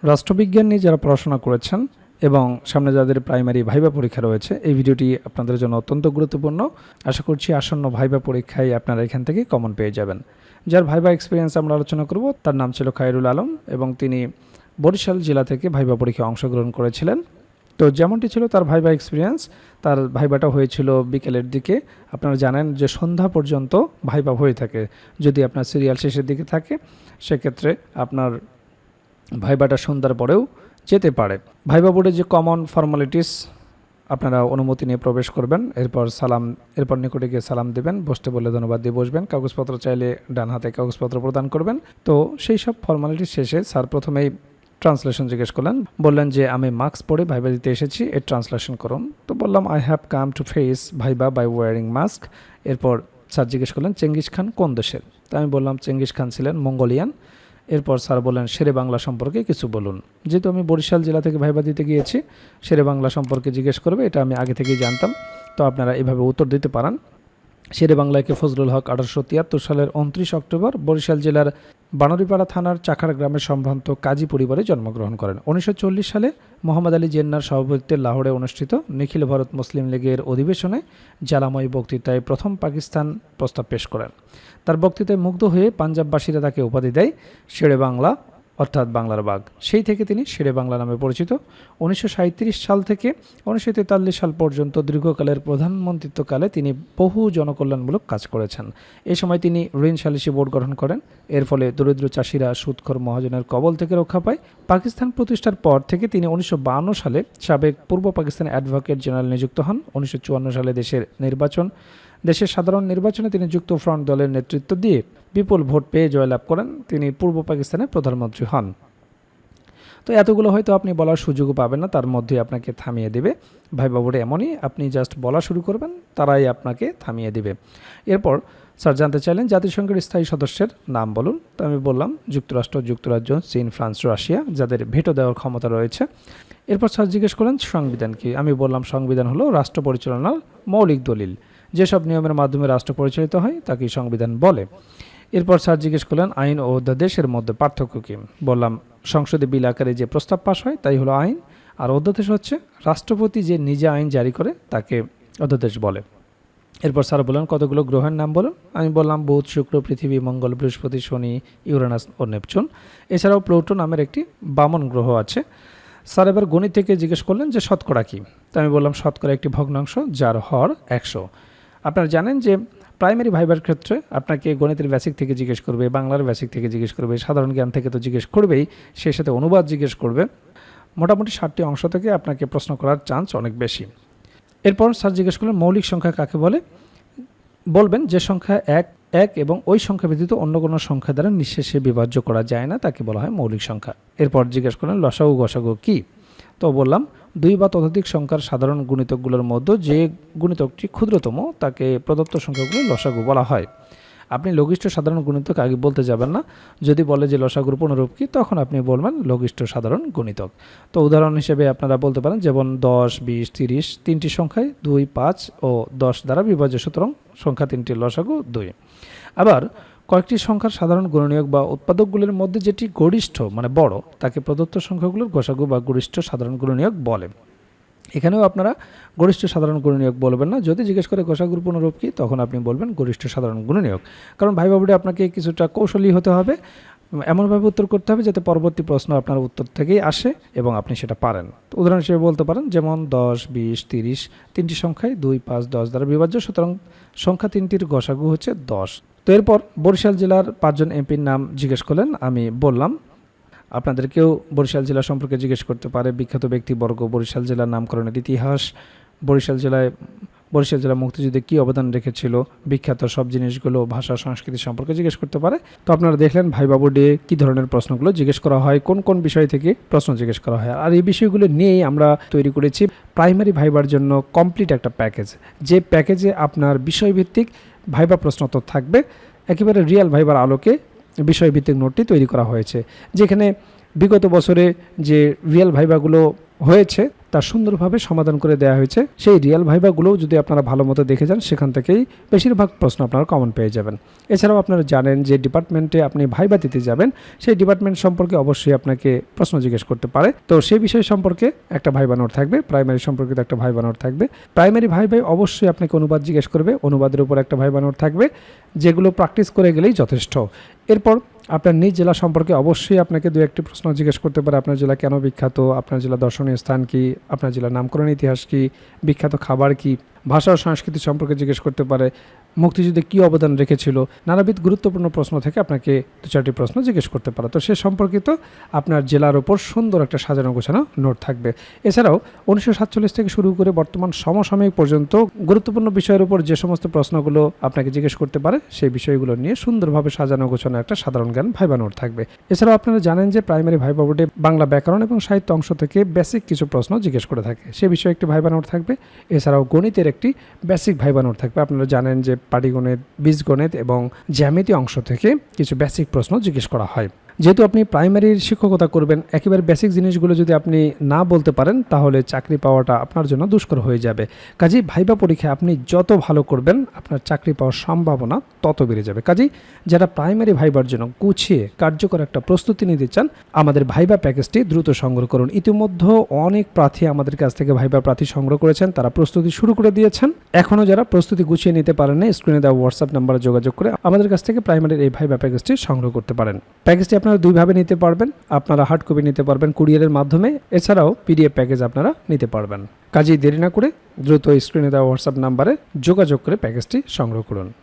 রাষ্ট্রবিজ্ঞান নিয়ে যারা পড়াশোনা করেছেন এবং সামনে যাদের প্রাইমারি ভাইবা পরীক্ষা রয়েছে, এই ভিডিওটি আপনাদের জন্য অত্যন্ত গুরুত্বপূর্ণ। আশা করছি আসন্ন ভাইবা পরীক্ষায় আপনারা এখান থেকে কমন পেয়ে যাবেন। যার ভাইবা এক্সপিরিয়েন্স আমরা আলোচনা করব, তার নাম ছিল খায়রুল আলম এবং তিনি বরিশাল জেলা থেকে ভাইবা পরীক্ষায় অংশগ্রহণ করেছিলেন। তো যেমনটি ছিল তার ভাইবা এক্সপিরিয়েন্স, তার ভাইবাটা হয়েছিল বিকেলের দিকে। আপনারা জানেন যে সন্ধ্যা পর্যন্ত ভাইবা হয়ে থাকে। যদি আপনার সিরিয়াল শেষের দিকে থাকে সেক্ষেত্রে আপনার ভাইবাটা সন্ধ্যার পরেও যেতে পারে। ভাইবা বোর্ডে যে কমন ফর্মালিটিস, আপনারা অনুমতি নিয়ে প্রবেশ করবেন, এরপর নিকটে গিয়ে সালাম দেবেন, বসতে বললে ধন্যবাদ দিয়ে বসবেন, কাগজপত্র চাইলে ডান হাতে কাগজপত্র প্রদান করবেন। তো সেই সব ফর্মালিটিস শেষে স্যার প্রথমেই ট্রান্সলেশন জিজ্ঞেস করলেন, বললেন যে আমি মাস্ক পরে ভাইবা দিতে এসেছি, এর ট্রান্সলেশন করুন। তো বললাম I have come to face viva by wearing mask. এরপর স্যার জিজ্ঞেস করলেন চেঙ্গিস খান কোন দেশের। তো আমি বললাম চেঙ্গিস খান ছিলেন মঙ্গোলিয়ান। এরপর স্যার বললেন শেরে বাংলা সম্পর্কে কিছু বলুন। যেহেতু আমি বরিশাল জেলা থেকে ভাইবা দিতে গিয়েছি, শেরে বাংলা সম্পর্কে জিজ্ঞেস করবে এটা আমি আগে থেকেই জানতাম। তো আপনারা এভাবে উত্তর দিতে পারেন। শেরে বাংলাকে ফজলুল হক 1873 সালের 29 অক্টোবর বরিশাল জেলার বানরিপাড়া থানার চাখার গ্রামের সম্ভ্রান্ত কাজী পরিবারে জন্মগ্রহণ করেন। 1940 সালে মোহাম্মদ আলী জিন্নাহর সভাপতিত্বে লাহোরে অনুষ্ঠিত নিখিল ভারত মুসলিম লীগের অধিবেশনে জ্বালাময়ী বক্তৃতায় প্রথম পাকিস্তান প্রস্তাব পেশ করেন। তার বক্তৃতায় মুগ্ধ হয়ে পাঞ্জাববাসীরা তাকে উপাধি দেয় শেরে বাংলা, অর্থাৎ বাংলার বাঘ। সেই থেকে তিনি শেরে বাংলা নামে পরিচিত। 1937 সাল থেকে 1943 সাল পর্যন্ত দীর্ঘকালের প্রধানমন্ত্রিত্বকালে তিনি বহু জনকল্যাণমূলক কাজ করেছেন। এই সময় তিনি ঋণ সালিসি বোর্ড গঠন করেন। এর ফলে দরিদ্র চাষিরা সুদখোর মহাজনের কবল থেকে রক্ষা পায়। পাকিস্তান প্রতিষ্ঠার পর থেকে তিনি 1952 সালে সাবেক পূর্ব পাকিস্তান অ্যাডভোকেট জেনারেল নিযুক্ত হন। 1954 সালে দেশের সাধারণ নির্বাচনে তিনি যুক্ত ফ্রন্ট দলের নেতৃত্ব দিয়ে বিপুল ভোট পেয়ে জয়লাভ করেন। তিনি পূর্ব পাকিস্তানের প্রধানমন্ত্রী হন। তো এতগুলো হয়তো আপনি বলার সুযোগও পাবেন না, তার মধ্যে আপনাকে থামিয়ে দেবে। ভাইবা বোর্ডে এমনই, আপনি জাস্ট বলা শুরু করবেন, তারাই আপনাকে থামিয়ে দেবে। এরপর স্যার জানতে চাইলেন জাতিসংঘের স্থায়ী সদস্যের নাম বলুন। তো আমি বললাম যুক্তরাষ্ট্র, যুক্তরাজ্য, চীন, ফ্রান্স, রাশিয়া, যাদের ভেটো দেওয়ার ক্ষমতা রয়েছে। এরপর স্যার জিজ্ঞেস করলেন সংবিধান কি। আমি বললাম সংবিধান হলো রাষ্ট্র পরিচালনার মৌলিক দলিল, যেসব নিয়মের মাধ্যমে রাষ্ট্র পরিচালিত হয় তাকেই সংবিধান বলে। এরপর স্যার জিজ্ঞেস করলেন আইন ও অধ্যাদেশের মধ্যে পার্থক্য কী। বললাম সংসদে বিল আকারে যে প্রস্তাব পাশ হয় তাই হলো আইন, আর অধ্যাদেশ হচ্ছে রাষ্ট্রপতি যে নিজে আইন জারি করে তাকে অধ্যাদেশ বলে। এরপর স্যার বললেন কতগুলো গ্রহের নাম বলুন। আমি বললাম বুধ, শুক্র, পৃথিবী, মঙ্গল, বৃহস্পতি, শনি, ইউরেনাস ও নেপচুন। এছাড়াও প্লুটো নামের একটি বামন গ্রহ আছে। স্যার এবার গণিত থেকে জিজ্ঞেস করলেন যে শতকরা কী। তো আমি বললাম শতকরা একটি ভগ্নাংশ যার হর 100। আপনারা জানেন যে প্রাইমারি ভাইবার ক্ষেত্রে আপনাকে গণিতের বেসিক থেকে জিজ্ঞেস করবে, বাংলার বেসিক থেকে জিজ্ঞেস করবে, সাধারণ জ্ঞান থেকে তো জিজ্ঞেস করবেই, সেই সাথে অনুবাদ জিজ্ঞেস করবে। মোটামুটি 60টি অংশ থেকে আপনাকে প্রশ্ন করার চান্স অনেক বেশি। এরপর স্যার জিজ্ঞেস করলেন মৌলিক সংখ্যা কাকে বলে। বলবেন যে সংখ্যা এক এবং ওই সংখ্যা ব্যতীত অন্য কোনো সংখ্যা দ্বারা নিঃশেষে বিভাজ্য করা যায় না, তাকে বলা হয় মৌলিক সংখ্যা। এরপর জিজ্ঞেস করলেন লসাগু গসাগু কী। তো বললাম 2 বা ততোধিক সংখ্যার সাধারণ গুণিতকগুলোর মধ্যে যে গুণিতকটি ক্ষুদ্রতম তাকে প্রদত্ত সংখ্যাগুলো লসাগু বলা হয়। আপনি লঘিষ্ঠ সাধারণ গুণিতক আগে বলতে যাবেন না। যদি বলে যে লসাগুর পুনরূপ কী, তখন আপনি বলবেন লঘিষ্ঠ সাধারণ গুণিতক। তো উদাহরণ হিসেবে আপনারা বলতে পারেন যেমন 10, 20, 30 তিনটি সংখ্যায় 2, 5 ও 10 দ্বারা বিভাজ্য, সুতরাং সংখ্যা 3টির লসাগু 2। আবার কয়েকটি সংখ্যার সাধারণ গুণনীয়ক বা উৎপাদকগুলির মধ্যে যেটি গরিষ্ঠ মানে বড়, তাকে প্রদত্ত সংখ্যাগুলোর গসাগু বা গরিষ্ঠ সাধারণ গুণনীয়ক বলে। এখানেও আপনারা গরিষ্ঠ সাধারণ গুণনীয়ক বলবেন না। যদি জিজ্ঞেস করে গসাগুর পুনরূপ কী, তখন আপনি বলবেন গরিষ্ঠ সাধারণ গুণনীয়ক। কারণ ভাইবা বোর্ডে আপনাকে কিছুটা কৌশলী হতে হবে, এমনভাবে উত্তর করতে হবে যাতে পরবর্তী প্রশ্ন আপনার উত্তর থেকেই আসে এবং আপনি সেটা পারেন। তো উদাহরণ হিসেবে বলতে পারেন যেমন 10, 20, 30 তিনটি সংখ্যায় 2, 5, 10 দ্বারা বিভাজ্য, সুতরাং সংখ্যা 3টির গসাগু হচ্ছে 10। তো এরপর বরিশাল জেলার 5 জন এমপির নাম জিজ্ঞেস করলেন। আমি বললাম আপনাদেরকেও বরিশাল জেলা সম্পর্কে জিজ্ঞেস করতে পারে, বিখ্যাত ব্যক্তিবর্গ, বরিশাল জেলার নামকরণের ইতিহাস, বরিশাল জেলা মুক্তিযুদ্ধে কী অবদান রেখেছিল, বিখ্যাত সব জিনিসগুলো, ভাষা সংস্কৃতি সম্পর্কে জিজ্ঞেস করতে পারে। তো আপনারা দেখলেন ভাইবা বোর্ডে কী ধরনের প্রশ্নগুলো জিজ্ঞেস করা হয়, কোন কোন বিষয় থেকে প্রশ্ন জিজ্ঞেস করা হয়। আর এই বিষয়গুলো নিয়েই আমরা তৈরি করেছি প্রাইমারি ভাইবার জন্য কমপ্লিট একটা প্যাকেজ, যে প্যাকেজে আপনার বিষয়ভিত্তিক ভাইবা প্রশ্ন তো থাকবে, একেবারে রিয়েল ভাইবার আলোকে বিষয়ভিত্তিক নোটটি তৈরি করা হয়েছে, যেখানে বিগত বছরে যে রিয়েল ভাইবাগুলো হয়েছে তা সুন্দরভাবে সমাধান করে দেওয়া হয়েছে। সেই রিয়েল ভাইভাগুলোও যদি আপনারা ভালো মতো দেখে যান, সেখান থেকেই বেশিরভাগ প্রশ্ন আপনারা কমন পেয়ে যাবেন। এছাড়াও আপনারা জানেন যে ডিপার্টমেন্টে আপনি ভাইভা দিতে যাবেন, সেই ডিপার্টমেন্ট সম্পর্কে অবশ্যই আপনাকে প্রশ্ন জিজ্ঞেস করতে পারে। তো সেই বিষয় সম্পর্কে একটা ভাইভা নোট থাকবে, প্রাইমারি সম্পর্কিত একটা ভাইভা নোট থাকবে। প্রাইমারি ভাইভায় অবশ্যই আপনাকে অনুবাদ জিজ্ঞেস করবে, অনুবাদের উপর একটা ভাইভা নোট থাকবে, যেগুলো প্র্যাকটিস করে গেলেই যথেষ্ট। এরপর আপনার নিজ জেলা সম্পর্কে অবশ্যই আপনাকে দু একটি প্রশ্ন জিজ্ঞেস করতে পারে। আপনার জেলা কেন বিখ্যাত, আপনার জেলা দর্শনীয় স্থান কি, আপনার জেলার নামকরণ ইতিহাস কি, বিখ্যাত খাবার কি, ভাষা ও সংস্কৃতি সম্পর্কে জিজ্ঞেস করতে পারে, মুক্তিযুদ্ধে কী অবদান রেখেছিল, নানাবিধ গুরুত্বপূর্ণ প্রশ্ন থেকে আপনাকে দু চারটি প্রশ্ন জিজ্ঞেস করতে পারে। তো সে সম্পর্কিত আপনার জেলার ওপর সুন্দর একটা সাজানো গোছানো নোট থাকবে। এছাড়াও 1947 থেকে শুরু করে বর্তমান সমসাময়িক পর্যন্ত গুরুত্বপূর্ণ বিষয়ের উপর যে সমস্ত প্রশ্নগুলো আপনাকে জিজ্ঞেস করতে পারে, সেই বিষয়গুলো নিয়ে সুন্দরভাবে সাজানো গোছানো একটা সাধারণ জ্ঞান ভাইভা নোট থাকবে। এছাড়াও আপনারা জানেন যে প্রাইমারি ভাইভা বোর্ডে বাংলা ব্যাকরণ এবং সাহিত্য অংশ থেকে বেসিক কিছু প্রশ্ন জিজ্ঞেস করে থাকে, সে বিষয়ে একটি ভাইভা নোট থাকবে। এছাড়াও গণিতের একটি বেসিক ভাইভা নোট থাকবে। আপনারা জানেন যে পাটিগণিত, বীজগণিত এবং জ্যামিতি অংশ থেকে কিছু বেসিক প্রশ্ন জিজ্ঞেস করা হয়। যেহেতু আপনি প্রাইমারির শিক্ষকতা করবেন, একেবারে বেসিক জিনিসগুলো যদি আপনি না বলতে পারেন, তাহলে চাকরি পাওয়াটা আপনার জন্য দুষ্কর হয়ে যাবে। কাজেই ভাইভা পরীক্ষায় আপনি যত ভালো করবেন, আপনার চাকরি পাওয়ার সম্ভাবনা তত বেড়ে যাবে। কাজেই যারা প্রাইমারি ভাইবার জন্য গুছিয়ে কার্যকর একটা প্রস্তুতি নিতে চান, আমাদের ভাইভা প্যাকেজটি দ্রুত সংগ্রহ করুন। ইতিমধ্যে অনেক প্রার্থী আমাদের কাছ থেকে ভাইভা প্রার্থী সংগ্রহ করেছেন, তারা প্রস্তুতি শুরু করে দিয়েছেন। এখনও যারা প্রস্তুতি গুছিয়ে নিতে পারেন না, স্ক্রিনে দেওয়া হোয়াটসঅ্যাপ নাম্বারে যোগাযোগ করে আমাদের কাছ থেকে প্রাইমারির এই ভাইভা প্যাকেজটি সংগ্রহ করতে পারেন। প্যাকেজটি আপনারা দুইভাবে নিতে পারবেন, আপনারা হার্ড কপি নিতে পারবেন কুরিয়ারের মাধ্যমে, এছাড়াও পিডিএফ প্যাকেজ আপনারা নিতে পারবেন। কাজেই দেরি না করে দ্রুত স্ক্রিনে দেওয়া হোয়াটসঅ্যাপ নাম্বারে যোগাযোগ করে প্যাকেজটি সংগ্রহ করুন।